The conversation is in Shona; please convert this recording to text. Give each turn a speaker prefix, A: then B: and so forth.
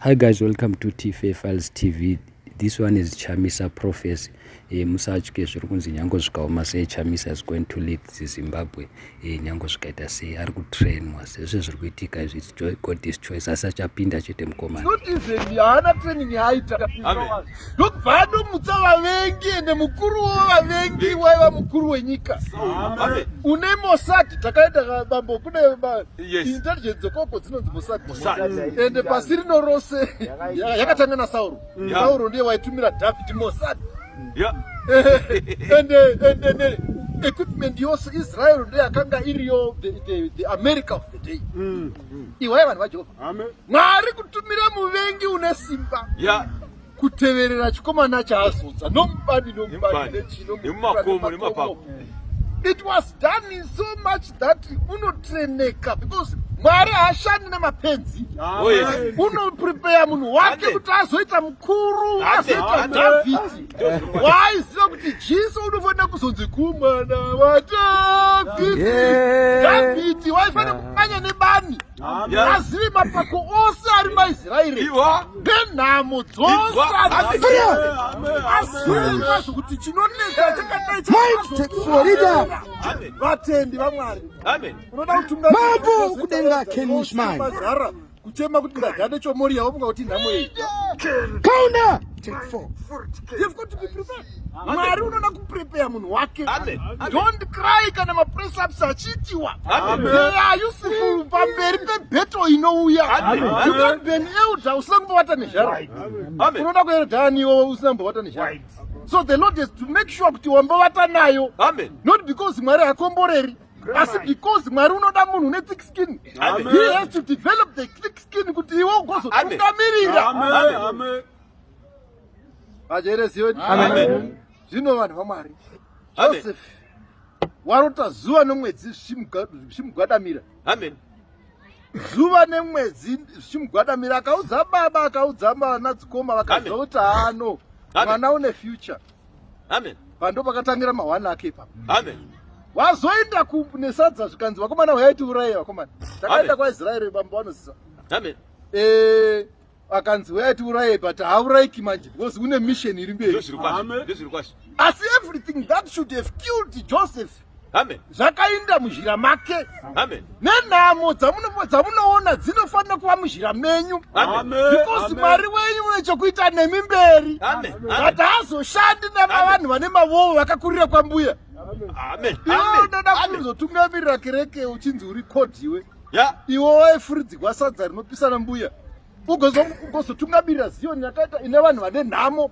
A: Hi guys, welcome to TFA Files TV. This one is Chamisa Prophecy. Musachke zvirukunzi nyango zvikaoma sei Chamisa is going to lead Zimbabwe. Nyango zvikaita sei ari kutrainwa sezvo zviri kuitika izvi God's choice asachapinda chete mukomana.
B: Not even haana training yaita. Ndobva anomutsa vavengi ende mukuru wavavengi waiva mukuru wenyika. Une Mossad takaenda bambo kune intelligence koko dzinonzi Mossad. Ende pasi rino rose yakatanga naSauro. Sauro ndiye waitumira David Mossad. And equipment yose Israel ndiye akanga iriyo the America of the day. Iwe vanhu vaJehovha. Mwari kutumira muvengi une simba. Kuteverera chikomana chaazodza nomubani nechino mumakomo. It was done in so much that unotreneka because Mwari haashandi nemapenzi. Unoprepare munhu wake kuti azoita mukuru, azoita David. Waiziva kuti Jesu unofanira kuzonzi kumwana waDavhidhi. Waifanira kumanya nebani. Azive mapako ose ari maIsraeri. Nenhamo dzose azive kuti chinonetsa chakadai vatendi vaMwari. Unoda kutunga
C: mambo kudenga kenishman
B: kuchema kuti ngagade chomoria wabunga kuti nhamo iyi
C: counter take 4
B: you've got to be prepared. Mwari unoda kuprepare munhu wake. Don't cry kana mapress ups achitiwa. Yusufu pamberi pebeto inouya. You can't be an elder usambovata nezhara. Unoda kuelda niwo usambovata nezhara. So the Lord has to make sure kuti wambovata nayo. Not because Mwari akomboreri. Asi because Mwari unoda munhu une thick skin. He has to develop the thick skin kuti iwe ugozotungamirira.
C: Amen.
B: Amen. Zvino vanhu vaMwari. Joseph warota zuva nomwedzi zvichimugwadamira. Zuva nemwedzi zvichimugwadamira, akaudza baba akaudza vanadzikoma vakaziva kuti haano mwana une future. Pando pakatangira mahwana ake ipapo. Wazoenda kunesadza zvikanzi vakomana vaiti urayi vakomana. Takaenda kwaIsraeri bambo vanoziva. Akanzi vaiti urayi but haurayiki manje because une mission iri mberi. Asi everything that should have killed Joseph zvakainda muzhira make. Nenhamo dzamunoona dzinofanira kuva muzhira menyu because Mwari wenyu une chokuita nemi mberi. But haazoshandi nevanhu vane mavovo vakakurira kwambuya. Iwe unoda kuzotungamirira kereke uchinzi uri kodhiwe. Iwe waifuridzirwa sadza rinopisana mbuya. Ugozotungamirira Zioni yakaita ine vanhu vane nhamo.